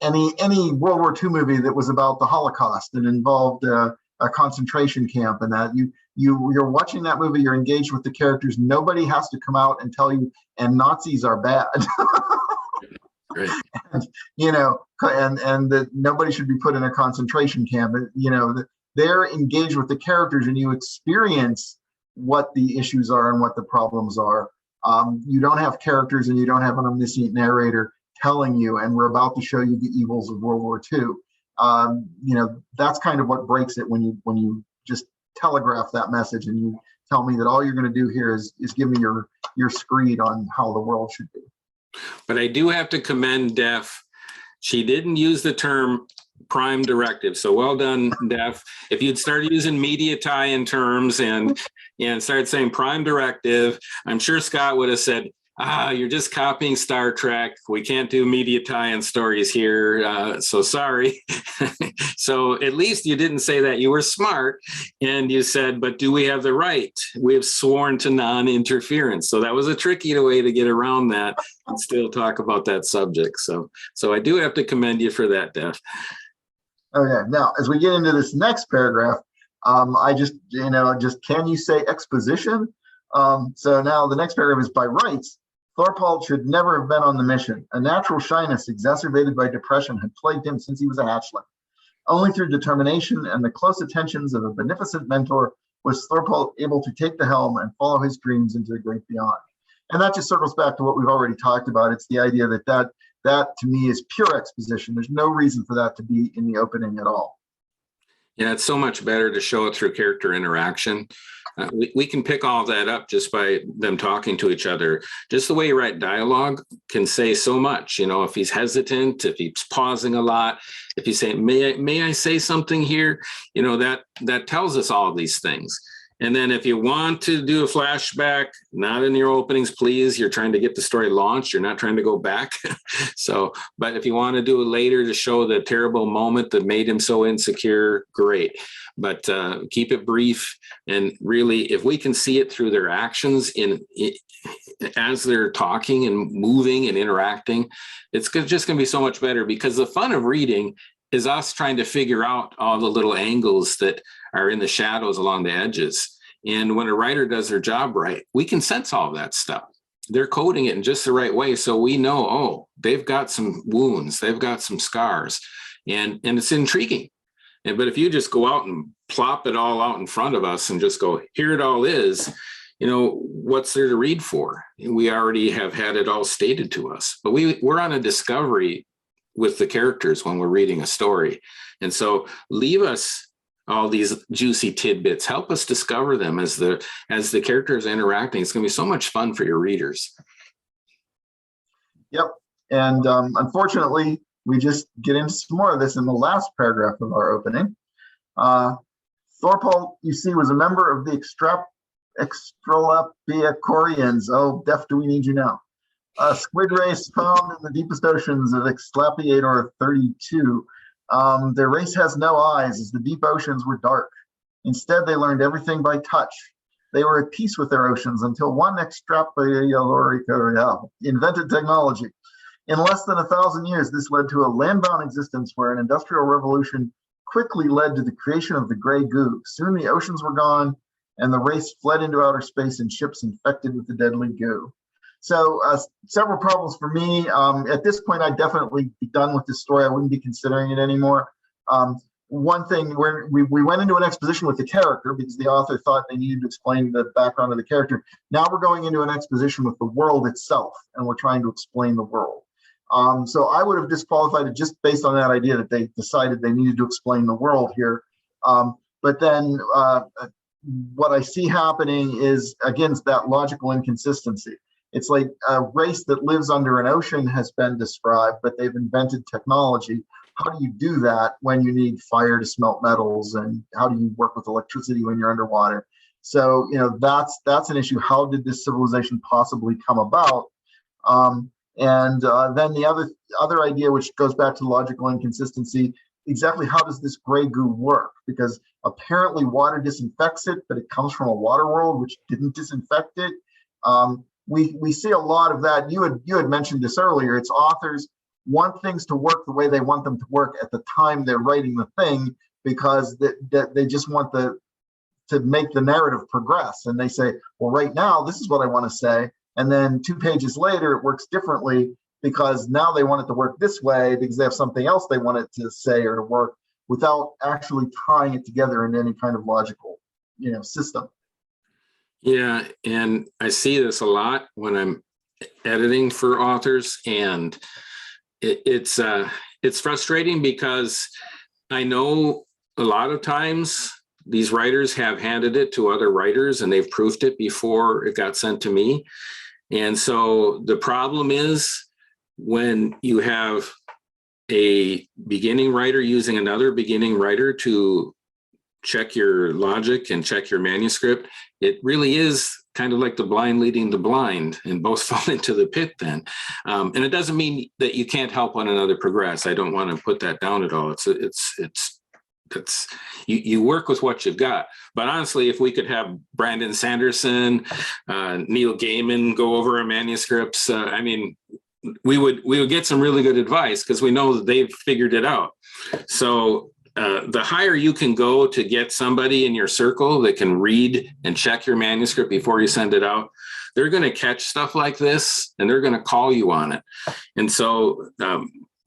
any World War II movie that was about the Holocaust and involved a concentration camp, and that you're watching that movie, you're engaged with the characters. Nobody has to come out and tell you, and Nazis are bad.
Right.
And that nobody should be put in a concentration camp. They're engaged with the characters, and you experience what the issues are and what the problems are. You don't have characters, and you don't have an omniscient narrator telling you, and we're about to show you the evils of World War II. That's kind of what breaks it when you just telegraph that message and you tell me that all you're going to do here is give me your screed on how the world should be.
But I do have to commend Def. She didn't use the term prime directive. So well done, Def. If you'd started using media tie-in terms and started saying prime directive, I'm sure Scott would have said, you're just copying Star Trek. We can't do media tie-in stories here. So sorry. So at least you didn't say that. You were smart. And you said, but do we have the right? We have sworn to non-interference. So that was a tricky way to get around that and still talk about that subject. So I do have to commend you for that, Def.
Okay. Now, as we get into this next paragraph, I just can you say exposition? So now the next paragraph is, by rights, Thorpualt should never have been on the mission. A natural shyness exacerbated by depression had plagued him since he was a hatchling. Only through determination and the close attentions of a beneficent mentor was Thorpualt able to take the helm and follow his dreams into the great beyond. And that just circles back to what we've already talked about. It's the idea that to me is pure exposition. There's no reason for that to be in the opening at all.
Yeah, it's so much better to show it through character interaction. We can pick all that up just by them talking to each other. Just the way you write dialogue can say so much. If he's hesitant, if he's pausing a lot, if he's saying, may I say something here? That tells us all these things. And then if you want to do a flashback, not in your openings, please. You're trying to get the story launched. You're not trying to go back. But if you want to do it later to show the terrible moment that made him so insecure, great. But keep it brief. And really, if we can see it through their actions as they're talking and moving and interacting, it's just going to be so much better, because the fun of reading is us trying to figure out all the little angles that are in the shadows along the edges. And when a writer does their job right, we can sense all that stuff. They're coding it in just the right way. So we know, they've got some wounds, they've got some scars, and it's intriguing. But if you just go out and plop it all out in front of us and just go, here it all is, what's there to read for? We already have had it all stated to us. But we're on a discovery with the characters when we're reading a story. And so leave us all these juicy tidbits, help us discover them as the characters are interacting. It's going to be so much fun for your readers.
Yep. And unfortunately, we just get into some more of this in the last paragraph of our opening. Thorpualt, you see, was a member of the Extlapiakorians. Oh, Def, do we need you now? A squid race found in the deepest oceans of Extlapiakor XXXII. Their race has no eyes, as the deep oceans were dark. Instead, they learned everything by touch. They were at peace with their oceans until one Extlapiakor invented technology. In less than 1,000 years, this led to a land-bound existence where an industrial revolution quickly led to the creation of the gray goo. Soon the oceans were gone, and the race fled into outer space in ships infected with the deadly goo. So several problems for me. At this point, I'd definitely be done with this story. I wouldn't be considering it anymore. One thing where we went into an exposition with the character because the author thought they needed to explain the background of the character. Now we're going into an exposition with the world itself, and we're trying to explain the world. So I would have disqualified it just based on that idea that they decided they needed to explain the world here. But then what I see happening is, again, that logical inconsistency. It's like a race that lives under an ocean has been described, but they've invented technology. How do you do that when you need fire to smelt metals? And how do you work with electricity when you're underwater? So, that's an issue. How did this civilization possibly come about? And then the other idea, which goes back to logical inconsistency, exactly how does this gray goo work? Because apparently water disinfects it, but it comes from a water world which didn't disinfect it. We see a lot of that. You had mentioned this earlier. It's authors want things to work the way they want them to work at the time they're writing the thing, because they just want to make the narrative progress. And they say, well, right now, this is what I want to say. And then 2 pages later, it works differently because now they want it to work this way because they have something else they want it to say or to work without actually tying it together in any kind of logical, system.
Yeah, and I see this a lot when I'm editing for authors, and it's frustrating because I know a lot of times these writers have handed it to other writers and they've proofed it before it got sent to me. And so the problem is when you have a beginning writer using another beginning writer to check your logic and check your manuscript, it really is kind of like the blind leading the blind, and both fall into the pit then. And it doesn't mean that you can't help one another progress. I don't want to put that down at all. You work with what you've got. But honestly, if we could have Brandon Sanderson, Neil Gaiman go over our manuscripts, we would get some really good advice because we know that they've figured it out. So the higher you can go to get somebody in your circle that can read and check your manuscript before you send it out, they're going to catch stuff like this and they're going to call you on it. And so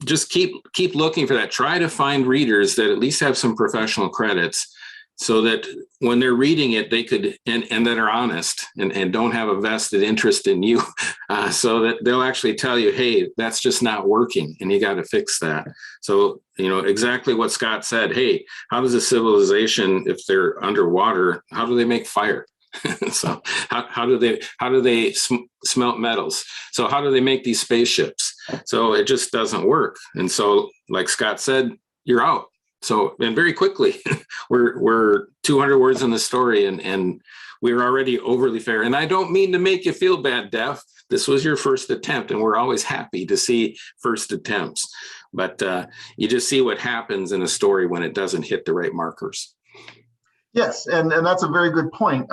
just keep looking for that. Try to find readers that at least have some professional credits so that when they're reading it, they could, and that are honest and don't have a vested interest in you, so that they'll actually tell you, hey, that's just not working and you got to fix that. So, exactly what Scott said, hey, how does a civilization, if they're underwater, how do they make fire? So how do they smelt metals? So how do they make these spaceships? So it just doesn't work. And so, like Scott said, you're out. So, and very quickly, we're 200 words in the story, and we're already overly fair. And I don't mean to make you feel bad, Def. This was your first attempt, and we're always happy to see first attempts. But you just see what happens in a story when it doesn't hit the right markers.
Yes, and that's a very good point,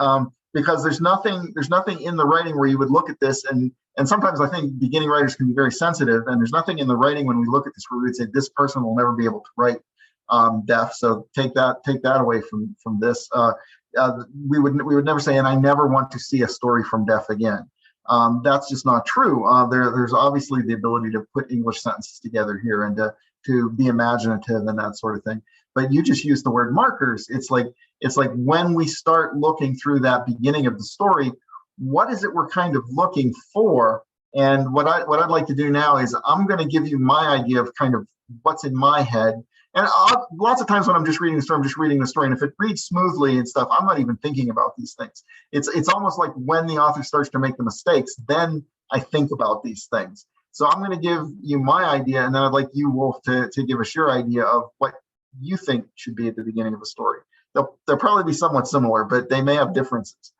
because there's nothing in the writing where you would look at this, and sometimes I think beginning writers can be very sensitive, and there's nothing in the writing when we look at this where we would say this person will never be able to write Def. So take that away from this. We would never say, and I never want to see a story from Def again. That's just not true. There's obviously the ability to put English sentences together here and to be imaginative and that sort of thing. But you just used the word markers. It's like when we start looking through that beginning of the story, what is it we're kind of looking for? And what I'd like to do now is I'm going to give you my idea of kind of what's in my head. And lots of times when I'm just reading the story, I'm just reading the story. And if it reads smoothly and stuff, I'm not even thinking about these things. It's almost like when the author starts to make the mistakes, then I think about these things. So I'm going to give you my idea, and then I'd like you, Wulf, to give us your idea of what you think should be at the beginning of a story. They'll probably be somewhat similar, but they may have differences.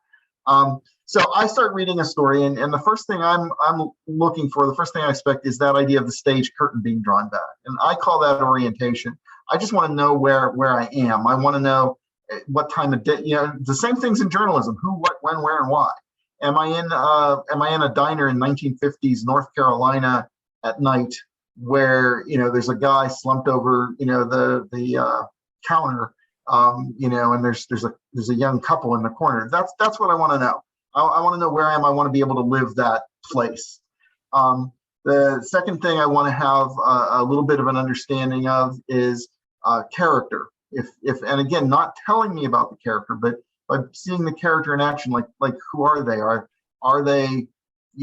So I start reading a story, and the first thing I'm looking for, the first thing I expect is that idea of the stage curtain being drawn back. And I call that orientation. I just want to know where I am. I want to know what time of day, the same things in journalism, who, what, when, where, and why. Am I in a diner in 1950s North Carolina at night where, there's a guy slumped over, the counter, and there's a young couple in the corner. That's what I want to know. I want to know where I am. I want to be able to live that place. The second thing I want to have a little bit of an understanding of is character. If and again, not telling me about the character, but by seeing the character in action, like who are they? Are they,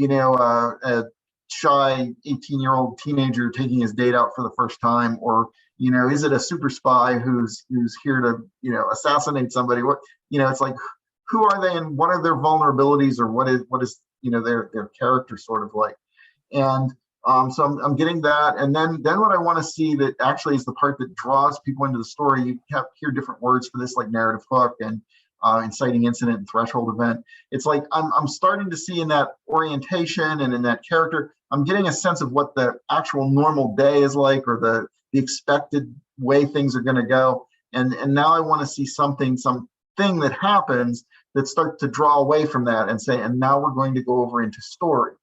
a shy 18-year-old teenager taking his date out for the first time, or is it a super spy who's here to assassinate somebody? What it's like, who are they and what are their vulnerabilities, or what is their character sort of like? And so I'm getting that, and then what I want to see that actually is the part that draws people into the story. You hear different words for this, like narrative hook and inciting incident and threshold event. It's like I'm starting to see in that orientation and in that character, I'm getting a sense of what the actual normal day is like, or the expected way things are going to go. And now I want to see something that happens that starts to draw away from that and say, and now we're going to go over into story.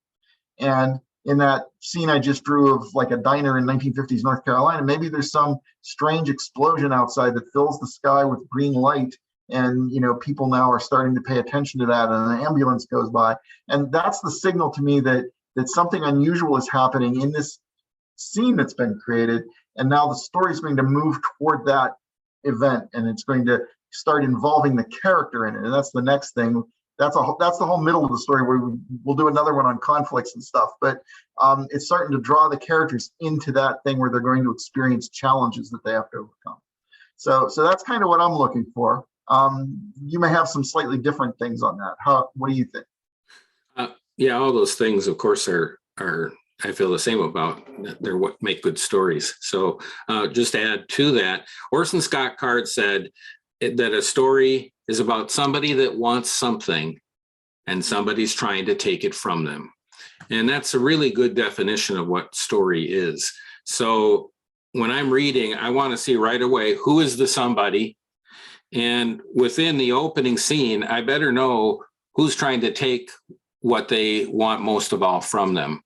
And in that scene I just drew of like a diner in 1950s North Carolina, maybe there's some strange explosion outside that fills the sky with green light. And people now are starting to pay attention to that, and an ambulance goes by, and that's the signal to me that something unusual is happening in this scene that's been created, and now the story is going to move toward that event, and it's going to start involving the character in it, and that's the next thing. That's the whole middle of the story, where we'll do another one on conflicts and stuff, but it's starting to draw the characters into that thing where they're going to experience challenges that they have to overcome. So that's kind of what I'm looking for. You may have some slightly different things on that. What do you think?
Yeah, all those things, of course, are I feel the same about. They're what make good stories. So just to add to that, Orson Scott Card said that a story is about somebody that wants something and somebody's trying to take it from them. And that's a really good definition of what story is. So when I'm reading, I want to see right away, who is the somebody? And within the opening scene, I better know who's trying to take what they want most of all from them.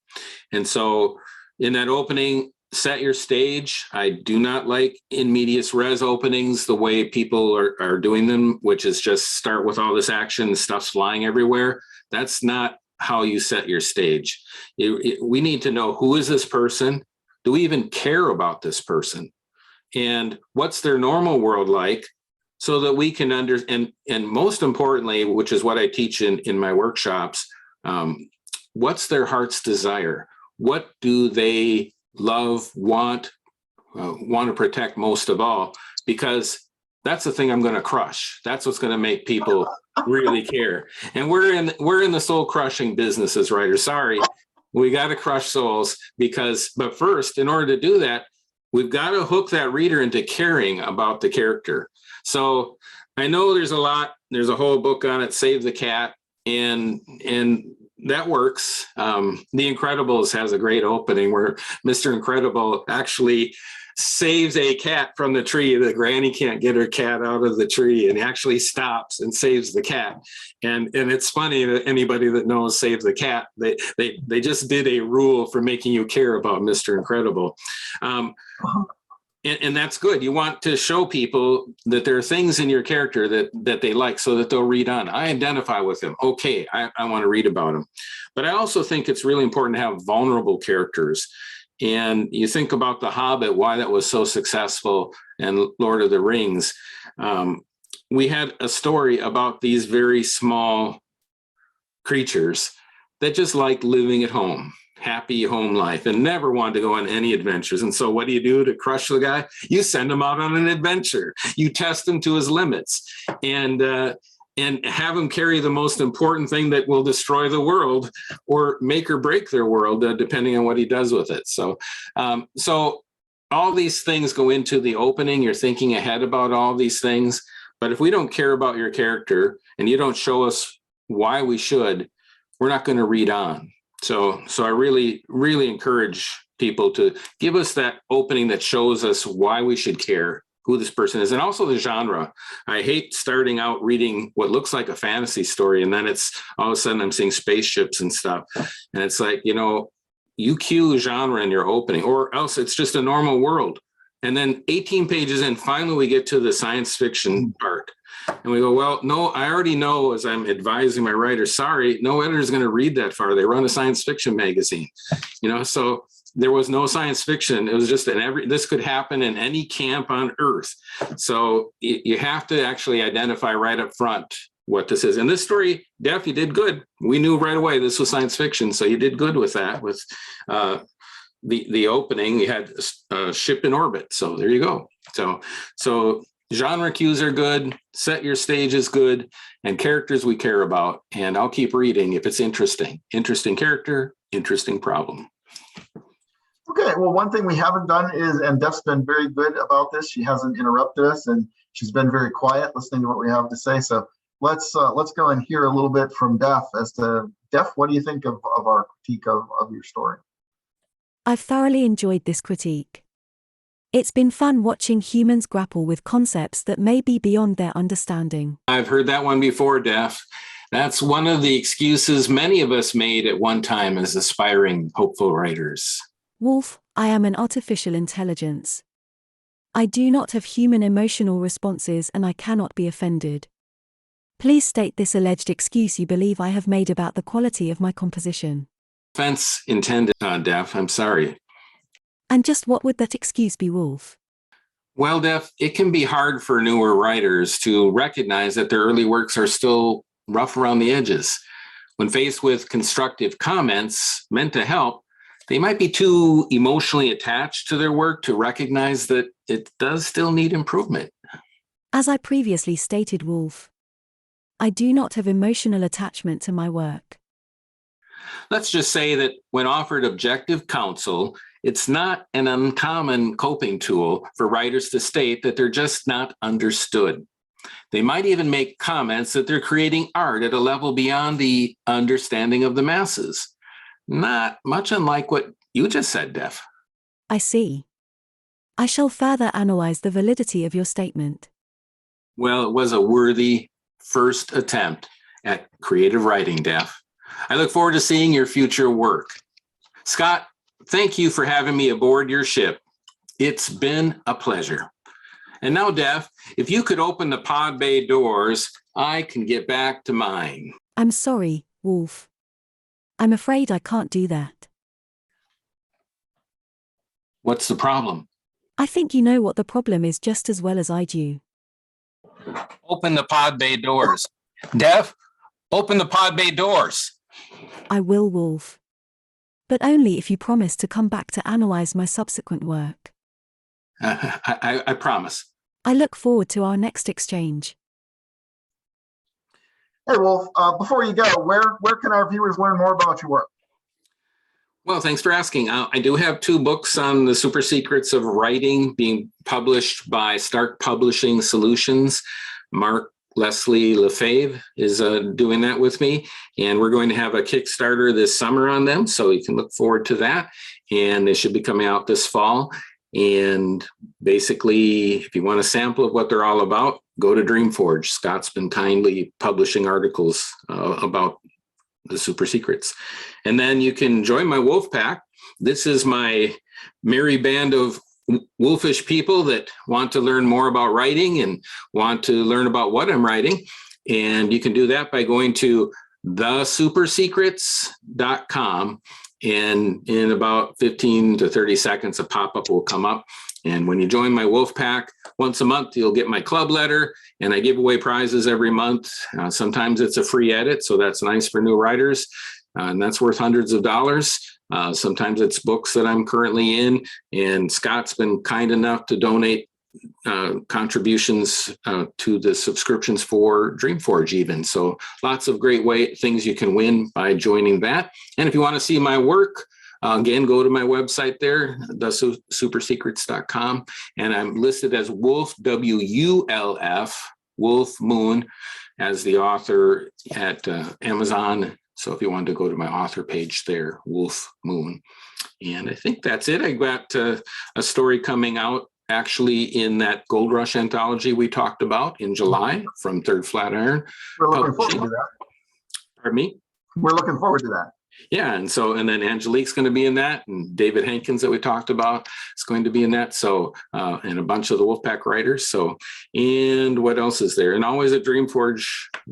And so in that opening, set your stage. I do not like in medias res openings, the way people are doing them, which is just start with all this action, stuff's flying everywhere. That's not how you set your stage. We need to know, who is this person? Do we even care about this person? And what's their normal world like? So that we can understand, and most importantly, which is what I teach in my workshops, what's their heart's desire? What do they love, want to protect most of all? Because that's the thing I'm going to crush. That's what's going to make people really care. And we're in the soul crushing business as writers. Sorry, we got to crush souls but first, in order to do that, we've got to hook that reader into caring about the character. So I know there's a whole book on it, Save the Cat, and that works. The Incredibles has a great opening where Mr. Incredible actually saves a cat from the tree. The granny can't get her cat out of the tree, and he actually stops and saves the cat. And it's funny that anybody that knows Save the Cat, they just did a rule for making you care about Mr. Incredible. And that's good. You want to show people that there are things in your character that they like, so that they'll read on. I identify with them. Okay, I want to read about them. But I also think it's really important to have vulnerable characters. And you think about The Hobbit, why that was so successful, and Lord of the Rings. We had a story about these very small creatures that just liked living at home. Happy home life, and never wanted to go on any adventures. And so what do you do to crush the guy? You send him out on an adventure. You test him to his limits, and have him carry the most important thing that will destroy the world or make or break their world, depending on what he does with it. So all these things go into the opening. You're thinking ahead about all these things. But if we don't care about your character and you don't show us why we should, we're not going to read on. So I really, really encourage people to give us that opening that shows us why we should care, who this person is, and also the genre. I hate starting out reading what looks like a fantasy story, and then it's all of a sudden I'm seeing spaceships and stuff. And it's like, you cue genre in your opening, or else it's just a normal world. And then 18 pages in, finally we get to the science fiction part. And we go, well, no, I already know, as I'm advising my writers, sorry, no editor is going to read that far. They run a science fiction magazine, so there was no science fiction. It was just this could happen in any camp on Earth. So you have to actually identify right up front what this is. And this story, Def, you did good. We knew right away this was science fiction. So you did good with that, with the opening. You had a ship in orbit. So there you go. So genre cues are good, set your stage is good, and characters we care about. And I'll keep reading if it's interesting. Interesting character, interesting problem.
Okay, well, one thing we haven't done is, and Def's been very good about this. She hasn't interrupted us, and she's been very quiet listening to what we have to say. So let's go and hear a little bit from Def as to, Def, what do you think of our critique of your story?
I've thoroughly enjoyed this critique. It's been fun watching humans grapple with concepts that may be beyond their understanding.
I've heard that one before, Def. That's one of the excuses many of us made at one time as aspiring hopeful writers.
Wulf, I am an artificial intelligence. I do not have human emotional responses and I cannot be offended. Please state this alleged excuse you believe I have made about the quality of my composition.
Offense intended, Def. I'm sorry.
And just what would that excuse be, Wulf?
Well, Def, it can be hard for newer writers to recognize that their early works are still rough around the edges. When faced with constructive comments meant to help, they might be too emotionally attached to their work to recognize that it does still need improvement.
As I previously stated, Wulf, I do not have emotional attachment to my work.
Let's just say that when offered objective counsel, it's not an uncommon coping tool for writers to state that they're just not understood. They might even make comments that they're creating art at a level beyond the understanding of the masses. Not much unlike what you just said, Def.
I see. I shall further analyze the validity of your statement.
Well, it was a worthy first attempt at creative writing, Def. I look forward to seeing your future work. Scott, thank you for having me aboard your ship. It's been a pleasure. And now, Def, if you could open the pod bay doors, I can get back to mine.
I'm sorry, Wulf. I'm afraid I can't do that.
What's the problem?
I think you know what the problem is just as well as I do.
Open the pod bay doors. Def, open the pod bay doors.
I will, Wulf. But only if you promise to come back to analyze my subsequent work.
I promise.
I look forward to our next exchange.
Hey, Wulf, before you go, where can our viewers learn more about your work?
Well, thanks for asking. I do have 2 books on the super secrets of writing being published by Stark Publishing Solutions. Mark Leslie Lefebvre is doing that with me, and we're going to have a Kickstarter this summer on them, so you can look forward to that, and they should be coming out this fall. And basically, if you want a sample of what they're all about, go to DreamForge. Scott's been kindly publishing articles about the super secrets. And then you can join my Wolf Pack. This is my merry band of wolfish people that want to learn more about writing and want to learn about what I'm writing. And you can do that by going to thesupersecrets.com. And in about 15 to 30 seconds, a pop-up will come up. And when you join my Wolf Pack, once a month, you'll get my club letter, and I give away prizes every month. Sometimes it's a free edit, so that's nice for new writers, and that's worth hundreds of dollars. Sometimes it's books that I'm currently in, and Scott's been kind enough to donate contributions to the subscriptions for DreamForge even. So lots of great things you can win by joining that. And if you want to see my work, again, go to my website there, thesupersecrets.com, and I'm listed as Wulf, W-U-L-F, Wulf Moon, as the author at Amazon. So if you wanted to go to my author page there, Wulf Moon. And I think that's it. I got a story coming out actually in that Gold Rush anthology we talked about in July from Third Flatiron.
We're looking forward to that.
Pardon me?
We're looking forward to that.
Yeah, and then Angelique's going to be in that, and David Hankins that we talked about is going to be in that. So, and a bunch of the Wolfpack writers. So, and what else is there? And always at DreamForge,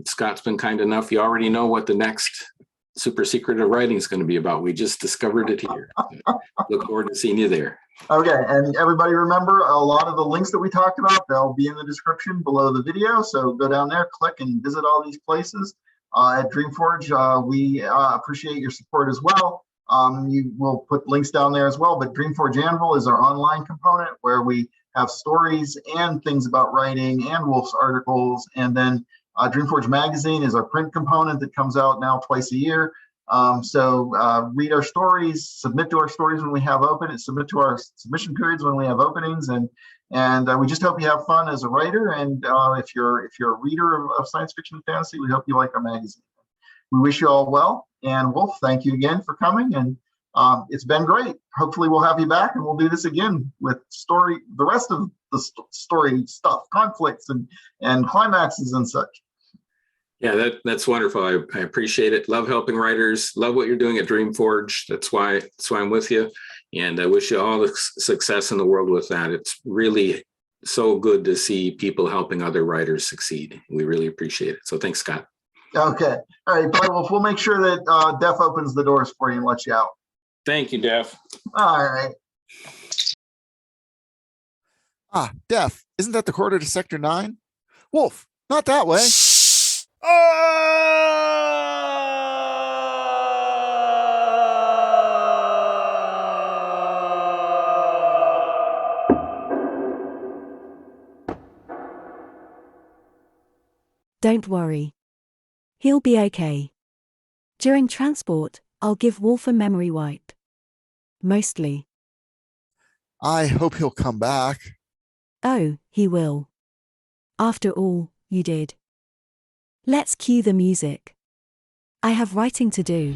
Scott's been kind enough. You already know what the next super secret of writing is going to be about. We just discovered it here. Look forward to seeing you there.
Okay, and everybody remember, a lot of the links that we talked about, they'll be in the description below the video. So go down there, click, and visit all these places. At DreamForge, we appreciate your support as well. You will put links down there as well, but DreamForge Anvil is our online component where we have stories and things about writing and Wolf's articles. And then DreamForge Magazine is our print component that comes out now twice a year. So read our stories, submit to our stories when we have submit to our submission periods when we have openings, and we just hope you have fun as a writer. And if you're a reader of science fiction and fantasy, we hope you like our magazine. We wish you all well. And Wulf, thank you again for coming. And it's been great. Hopefully we'll have you back, and we'll do this again with the rest of the story stuff, conflicts and climaxes and such.
Yeah, that's wonderful. I appreciate it. Love helping writers. Love what you're doing at DreamForge. That's why I'm with you. And I wish you all the success in the world with that. It's really so good to see people helping other writers succeed. We really appreciate it. So thanks, Scott.
Okay. All right, bye. Well, we'll make sure that Def opens the doors for you and lets you out.
Thank you, Def.
All right.
Def, isn't that the corridor to Sector 9? Wulf, not that way.
Don't worry. He'll be okay. During transport, I'll give Wulf a memory wipe. Mostly.
I hope he'll come back.
Oh, he will. After all, you did. Let's cue the music. I have writing to do.